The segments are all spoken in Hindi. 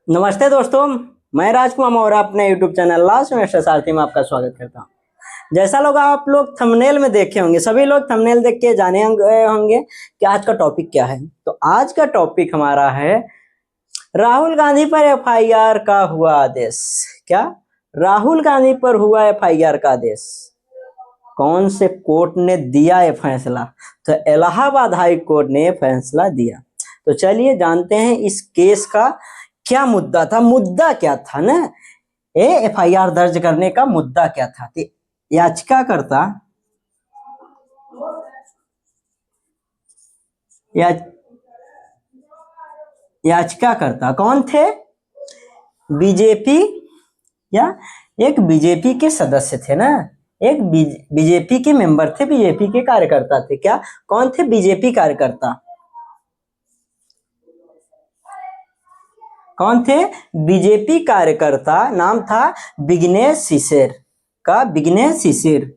नमस्ते दोस्तों, मैं राजकुमार और अपने YouTube चैनल लास्ट सेमेस्टर सारथी में आपका स्वागत करता हूं। जैसा लोग आप लोग थंबनेल में देखे होंगे, सभी लोग थंबनेल देख के जाने होंगे कि आज का टॉपिक क्या है। तो आज का टॉपिक हमारा है राहुल गांधी पर एफआईआर का हुआ आदेश। क्या? राहुल गांधी पर हुआ एफआईआर का आदेश। कौन से कोर्ट ने दिया ये फैसला? तो इलाहाबाद हाई कोर्ट ने फैसला दिया। तो चलिए जानते हैं इस केस का क्या मुद्दा था। मुद्दा क्या था ना, ये एफआईआर दर्ज करने का मुद्दा क्या था? तो याचिकाकर्ता याचिकाकर्ता कौन थे? बीजेपी या एक बीजेपी के सदस्य थे ना, एक बीजेपी के मेंबर थे, बीजेपी के कार्यकर्ता थे। क्या? कौन थे? बीजेपी कार्यकर्ता। कौन थे? बीजेपी कार्यकर्ता। नाम था विघ्नेश शिशिर का। विघ्नेश शिशिर।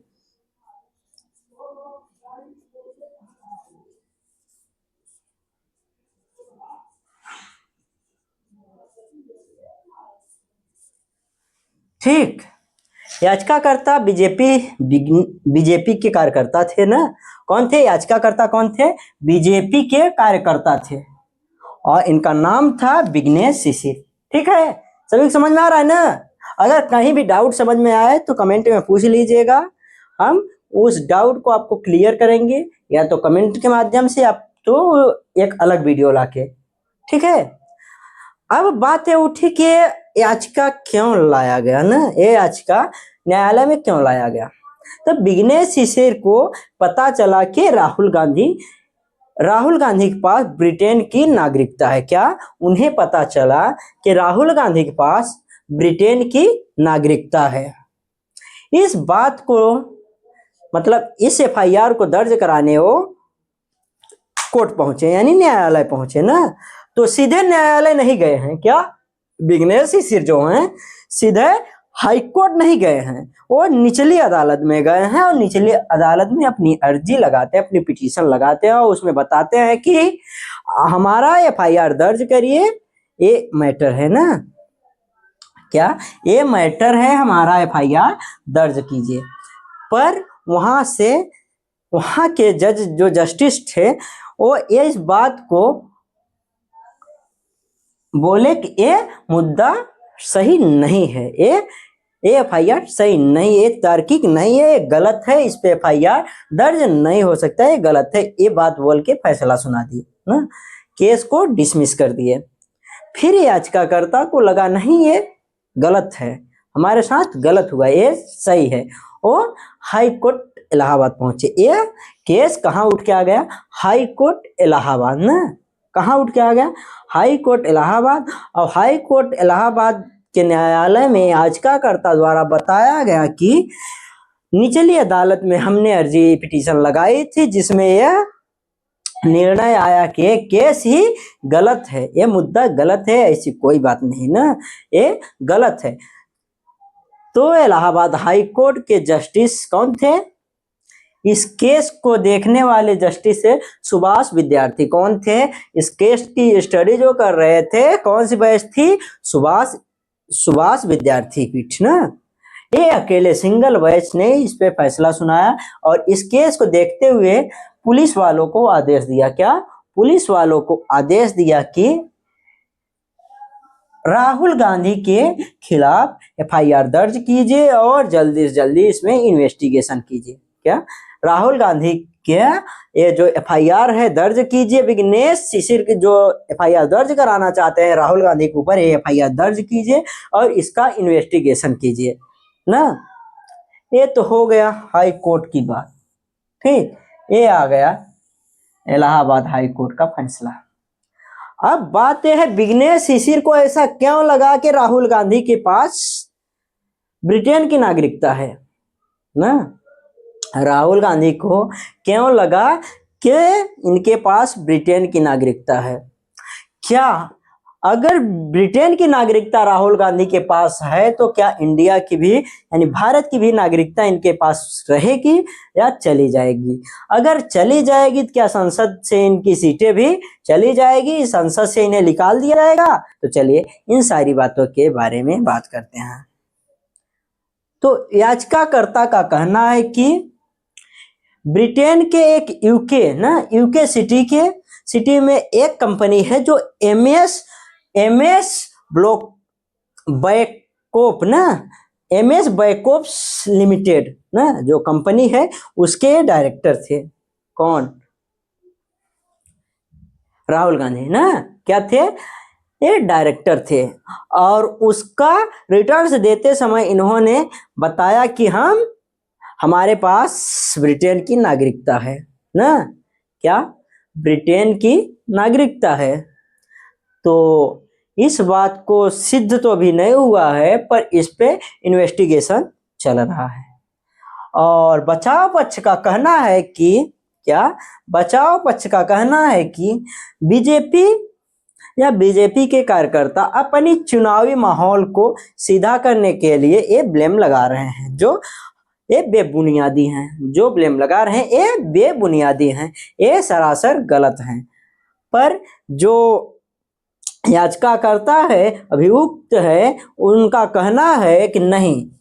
ठीक, याचिकाकर्ता बीजेपी के कार्यकर्ता थे ना। कौन थे याचिकाकर्ता? कौन थे? बीजेपी के कार्यकर्ता थे और इनका नाम था विघ्नेश शिशिर। ठीक है, सभी को समझ में आ रहा है ना? अगर कहीं भी डाउट समझ में आए तो कमेंट में पूछ लीजिएगा, हम उस डाउट को आपको क्लियर करेंगे, या तो कमेंट के माध्यम से, आप तो एक अलग वीडियो लाके। ठीक है, अब बात है उठी कि याचिका क्यों लाया गया ना, ये याचिका न्यायालय में क्यों लाया गया? तो विघ्नेश शिशिर को पता चला कि राहुल गांधी के पास ब्रिटेन की नागरिकता है। क्या? उन्हें पता चला कि राहुल गांधी के पास ब्रिटेन की नागरिकता है। इस बात को मतलब इस एफआईआर को दर्ज कराने वो कोर्ट पहुंचे, यानी न्यायालय पहुंचे ना। तो सीधे न्यायालय नहीं गए हैं। क्या? विघ्नेश शिशिर जो हैं सीधे हाई कोर्ट नहीं गए हैं, वो निचली अदालत में गए हैं और निचली अदालत में अपनी अर्जी लगाते हैं, अपनी पिटीशन लगाते हैं और उसमें बताते हैं कि हमारा एफआईआर दर्ज करिए, ये मैटर है ना। क्या? ये मैटर है, हमारा एफआईआर दर्ज कीजिए। पर वहां के जज जो जस्टिस थे वो ये इस बात को बोले कि ये मुद्दा सही नहीं है, ये एफआईआर सही नहीं है, तार्किक नहीं है, ये गलत है, इस पे एफआईआर दर्ज नहीं हो सकता, ये गलत है। ये बात बोल के फैसला सुना दिए ना, केस को डिसमिस कर दिए। फिर याचिकाकर्ता को लगा नहीं ये गलत है, हमारे साथ गलत हुआ, ये सही है, और हाई कोर्ट इलाहाबाद पहुंचे। ये केस कहाँ उठ के आ गया? हाई कोर्ट इलाहाबाद ना। कहाँ उठ के आ गया? High court Allahabad. और हाई कोर्ट इलाहाबाद के न्यायालय में याचिकाकर्ता द्वारा बताया गया कि निचली अदालत में हमने अर्जी पिटीशन लगाई थी जिसमें यह निर्णय आया कि केस ही गलत है, ये मुद्दा गलत है, ऐसी कोई बात नहीं ना, ये गलत है। तो इलाहाबाद हाई कोर्ट के जस्टिस कौन थे? इस केस को देखने वाले जस्टिस सुभाष विद्यार्थी। कौन थे? इस केस की स्टडी जो कर रहे थे, कौन सी बैच थी? सुभाष विद्यार्थी पीठ ना। ये अकेले सिंगल बैच ने इस पे फैसला सुनाया और इस केस को देखते हुए पुलिस वालों को आदेश दिया। क्या? पुलिस वालों को आदेश दिया कि राहुल गांधी के खिलाफ एफआईआर दर्ज कीजिए और जल्दी से जल्दी इसमें इन्वेस्टिगेशन कीजिए। क्या? राहुल गांधी के ये जो एफआईआर है दर्ज कीजिए, विघ्नेश शिशिर की जो एफआईआर दर्ज कराना चाहते हैं राहुल गांधी के ऊपर, ये एफआईआर दर्ज कीजिए और इसका इन्वेस्टिगेशन कीजिए ना। ये तो हो गया हाई कोर्ट की बात। ठीक, ये आ गया इलाहाबाद हाई कोर्ट का फैसला। अब बात यह है विघ्नेश शिशिर को ऐसा क्यों लगा कि राहुल गांधी के पास ब्रिटेन की नागरिकता है ना। राहुल गांधी को क्यों लगा कि इनके पास ब्रिटेन की नागरिकता है? क्या अगर ब्रिटेन की नागरिकता राहुल गांधी के पास है तो क्या इंडिया की भी यानी भारत की भी नागरिकता इनके पास रहेगी या चली जाएगी? अगर चली जाएगी तो क्या संसद से इनकी सीटें भी चली जाएगी, संसद से इन्हें निकाल दिया जाएगा? तो चलिए इन सारी बातों के बारे में बात करते हैं। तो याचिकाकर्ता का कहना है कि ब्रिटेन के एक यूके सिटी में एक कंपनी है जो एमएस ब्लॉक बैकॉप एमएस बैकॉप्स लिमिटेड जो कंपनी है उसके डायरेक्टर थे। कौन? राहुल गांधी क्या थे? ये डायरेक्टर थे। और उसका रिटर्न्स देते समय इन्होंने बताया कि हमारे पास ब्रिटेन की नागरिकता है क्या ब्रिटेन की नागरिकता है। तो इस बात को सिद्ध तो अभी नहीं हुआ है, पर इस पे इन्वेस्टिगेशन चल रहा है। और बचाव पक्ष का कहना है कि बीजेपी के कार्यकर्ता अपनी चुनावी माहौल को सीधा करने के लिए ये ब्लेम लगा रहे हैं, जो ये बेबुनियादी हैं। जो ब्लेम लगा रहे हैं ये बेबुनियादी हैं, ये सरासर गलत हैं। पर जो याचिकाकर्ता है, अभियुक्त है, उनका कहना है कि नहीं,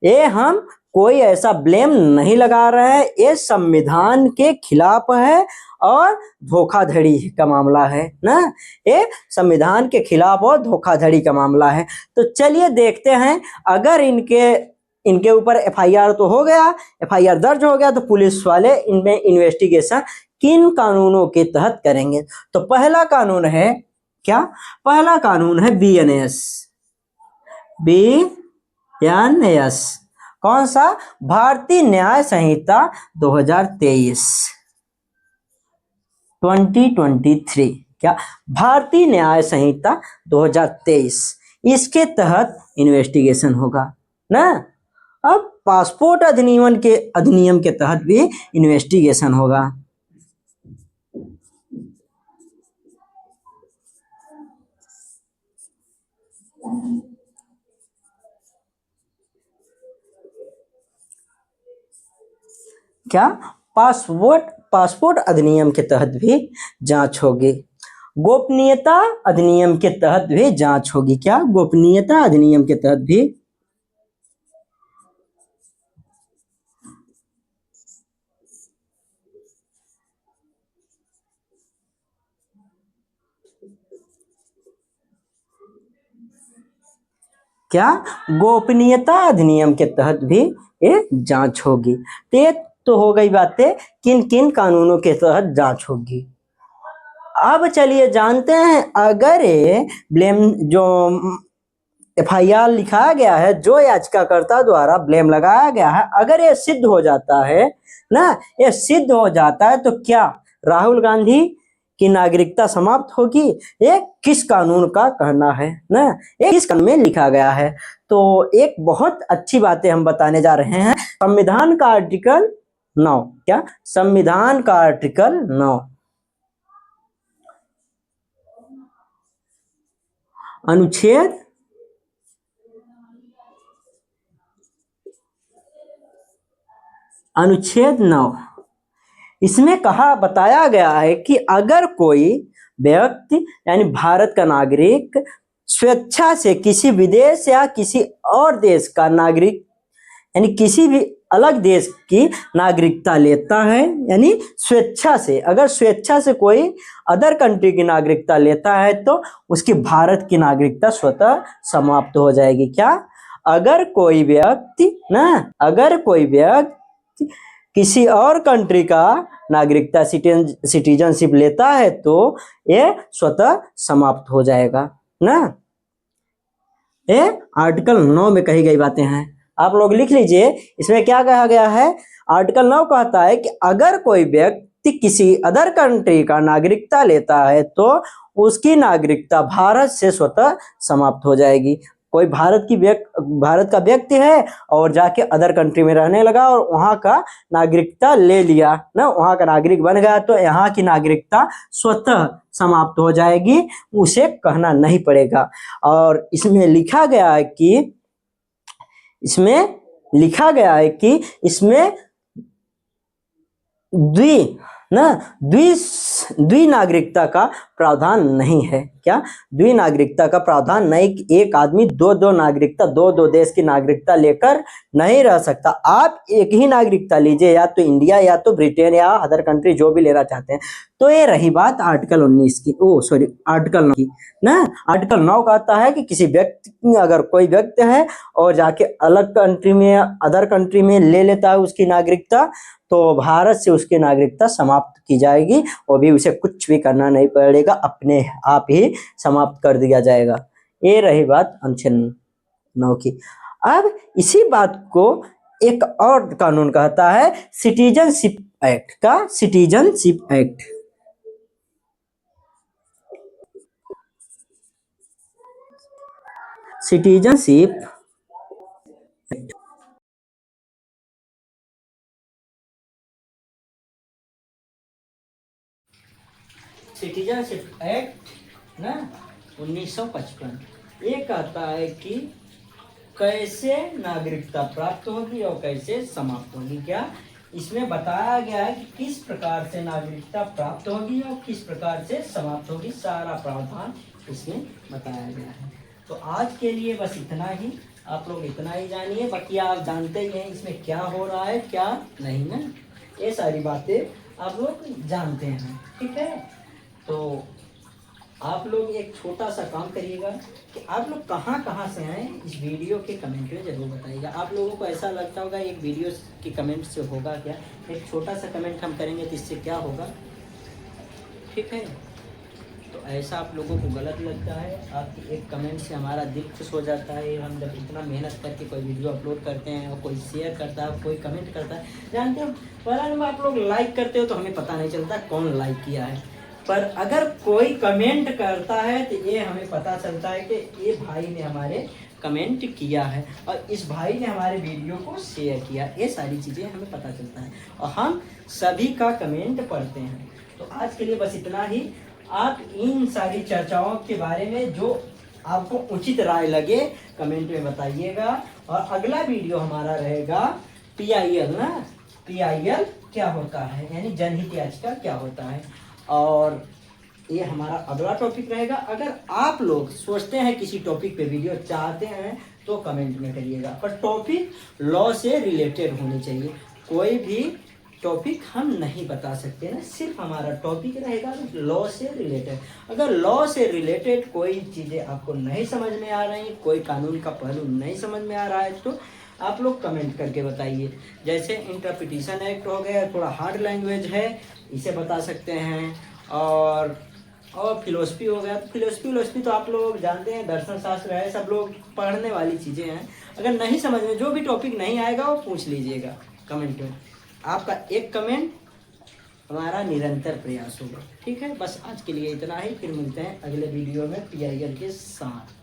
ये हम कोई ऐसा ब्लेम नहीं लगा रहे हैं, ये संविधान के खिलाफ है और धोखाधड़ी का मामला है ये संविधान के खिलाफ और धोखाधड़ी का मामला है। तो चलिए देखते हैं, अगर इनके ऊपर एफआईआर तो हो गया, एफआईआर दर्ज हो गया, तो पुलिस वाले इनमें इन्वेस्टिगेशन किन कानूनों के तहत करेंगे? तो पहला कानून है पहला कानून है बीएनएस। कौन सा? भारतीय न्याय संहिता 2023 भारतीय न्याय संहिता 2023, इसके तहत इन्वेस्टिगेशन होगा अब पासपोर्ट अधिनियम के तहत भी इन्वेस्टिगेशन होगा। पासपोर्ट अधिनियम के तहत भी जांच होगी। गोपनीयता अधिनियम के तहत भी जांच होगी। गोपनीयता अधिनियम के तहत भी गोपनीयता अधिनियम के तहत भी ये जांच होगी। तो हो गई बातें किन किन कानूनों के तहत जांच होगी। अब चलिए जानते हैं, अगर ये ब्लेम जो एफआईआर लिखाया गया है, जो याचिकाकर्ता द्वारा ब्लेम लगाया गया है, अगर ये सिद्ध हो जाता है ये सिद्ध हो जाता है तो क्या राहुल गांधी की नागरिकता समाप्त होगी? ये किस कानून का कहना है ये किस कानून में लिखा गया है? तो एक बहुत अच्छी बातें हम बताने जा रहे हैं। संविधान का आर्टिकल 9 संविधान का आर्टिकल 9 अनुच्छेद 9, इसमें बताया गया है कि अगर कोई व्यक्ति यानी भारत का नागरिक स्वेच्छा से किसी विदेश या किसी और देश का नागरिक यानी किसी भी अलग देश की नागरिकता लेता है, यानी स्वेच्छा से, अगर स्वेच्छा से कोई अदर कंट्री की नागरिकता लेता है तो उसकी भारत की नागरिकता स्वतः समाप्त हो जाएगी। अगर कोई व्यक्ति किसी और कंट्री का नागरिकता सिटीजनशिप लेता है तो ये स्वतः समाप्त हो जाएगा ये आर्टिकल 9 में कही गई बातें हैं। आप लोग लिख लीजिए, इसमें क्या कहा गया है। आर्टिकल 9 कहता है कि अगर कोई व्यक्ति किसी अदर कंट्री का नागरिकता लेता है तो उसकी नागरिकता भारत से स्वतः समाप्त हो जाएगी। कोई भारत का व्यक्ति है और जाके अदर कंट्री में रहने लगा और वहाँ का नागरिकता ले लिया ना, वहाँ का नागरिक बन गया, तो यहाँ की नागरिकता स्वतः समाप्त हो जाएगी, उसे कहना नहीं पड़ेगा। और इसमें लिखा गया है कि इसमें द्वि नागरिकता का प्रावधान नहीं है। क्या? द्वि नागरिकता का प्रावधान नहीं, एक आदमी दो नागरिकता, दो देश की नागरिकता लेकर नहीं रह सकता। आप एक ही नागरिकता लीजिए, या तो इंडिया या तो ब्रिटेन या अदर कंट्री, जो भी लेना चाहते हैं। तो ये रही बात आर्टिकल 19 की, आर्टिकल 9 की ना। आर्टिकल 9 कहता है कि किसी व्यक्ति, अगर कोई व्यक्ति है और जाके अलग कंट्री में, अदर कंट्री में ले लेता है उसकी नागरिकता, तो भारत से उसकी नागरिकता समाप्त की जाएगी, वो भी उसे कुछ भी करना नहीं पड़ेगा, अपने आप ही समाप्त कर दिया जाएगा। ये रही बात अनुच्छेद 9 की। अब इसी बात को एक और कानून कहता है सिटीजनशिप एक्ट का, सिटीजनशिप एक्ट। सिटीजनशिप एक्ट ना 1955, ये कहता है कि कैसे नागरिकता प्राप्त होगी और कैसे समाप्त होगी। क्या? इसमें बताया गया है कि किस प्रकार से नागरिकता प्राप्त होगी और किस प्रकार से समाप्त होगी, सारा प्रावधान इसमें बताया गया है। तो आज के लिए बस इतना ही, आप लोग इतना ही जानिए, बाकी आप जानते ही हैं इसमें क्या हो रहा है क्या नहीं ना, ये सारी बातें आप लोग जानते हैं। ठीक है, तो आप लोग एक छोटा सा काम करिएगा कि आप लोग कहाँ से आए, इस वीडियो के कमेंट में जरूर बताइएगा। आप लोगों को ऐसा लगता होगा एक वीडियो के कमेंट से होगा क्या, एक छोटा सा कमेंट हम करेंगे तो इससे क्या होगा। ठीक है, तो ऐसा आप लोगों को गलत लगता है, आपकी एक कमेंट से हमारा दिल खुश हो जाता है। हम जब इतना मेहनत करके कोई वीडियो अपलोड करते हैं और कोई शेयर करता है, कोई कमेंट करता है, जानते हो पर आप लोग लाइक करते हो तो हमें पता नहीं चलता कौन लाइक किया है, पर अगर कोई कमेंट करता है तो ये हमें पता चलता है कि ये भाई ने हमारे कमेंट किया है और इस भाई ने हमारे वीडियो को शेयर किया, ये सारी चीज़ें हमें पता चलता है और हम सभी का कमेंट पढ़ते हैं। तो आज के लिए बस इतना ही। आप इन सारी चर्चाओं के बारे में जो आपको उचित राय लगे कमेंट में बताइएगा। और अगला वीडियो हमारा रहेगा PIL ना, PIL क्या होता है, यानी जनहित याचिका क्या होता है, और ये हमारा अगला टॉपिक रहेगा। अगर आप लोग सोचते हैं किसी टॉपिक पे वीडियो चाहते हैं तो कमेंट में करिएगा, पर टॉपिक लॉ से रिलेटेड होनी चाहिए। कोई भी टॉपिक हम नहीं बता सकते ना, सिर्फ हमारा टॉपिक रहेगा लॉ से रिलेटेड। अगर लॉ से रिलेटेड कोई चीज़ें आपको नहीं समझ में आ रही, कोई कानून का पहलू नहीं समझ में आ रहा है, तो आप लोग कमेंट करके बताइए। जैसे इंटरप्रिटेशन एक्ट हो गया, थोड़ा हार्ड लैंग्वेज है, इसे बता सकते हैं। और फिलोसफी हो गया, तो फिलोसफी तो आप लोग जानते हैं, दर्शन शास्त्र है, सब लोग पढ़ने वाली चीज़ें हैं। अगर नहीं समझ में, जो भी टॉपिक नहीं आएगा वो पूछ लीजिएगा कमेंट में। आपका एक कमेंट हमारा निरंतर प्रयास होगा। ठीक है, बस आज के लिए इतना ही, फिर मिलते हैं अगले वीडियो में PIL के साथ।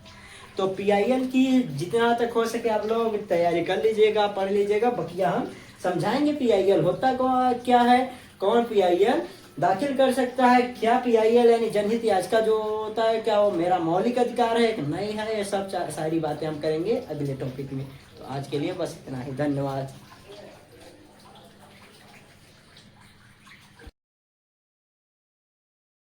तो PIL की जितना तक हो सके आप लोग तैयारी कर लीजिएगा, पढ़ लीजिएगा, बकिया हम समझाएंगे PIL होता क्या है, कौन PIL दाखिल कर सकता है, क्या PIL यानी जनहित याचिका जो होता है, क्या वो मेरा मौलिक अधिकार है कि नहीं है, ये सब सारी बातें हम करेंगे अगले टॉपिक में। तो आज के लिए बस इतना ही, धन्यवाद।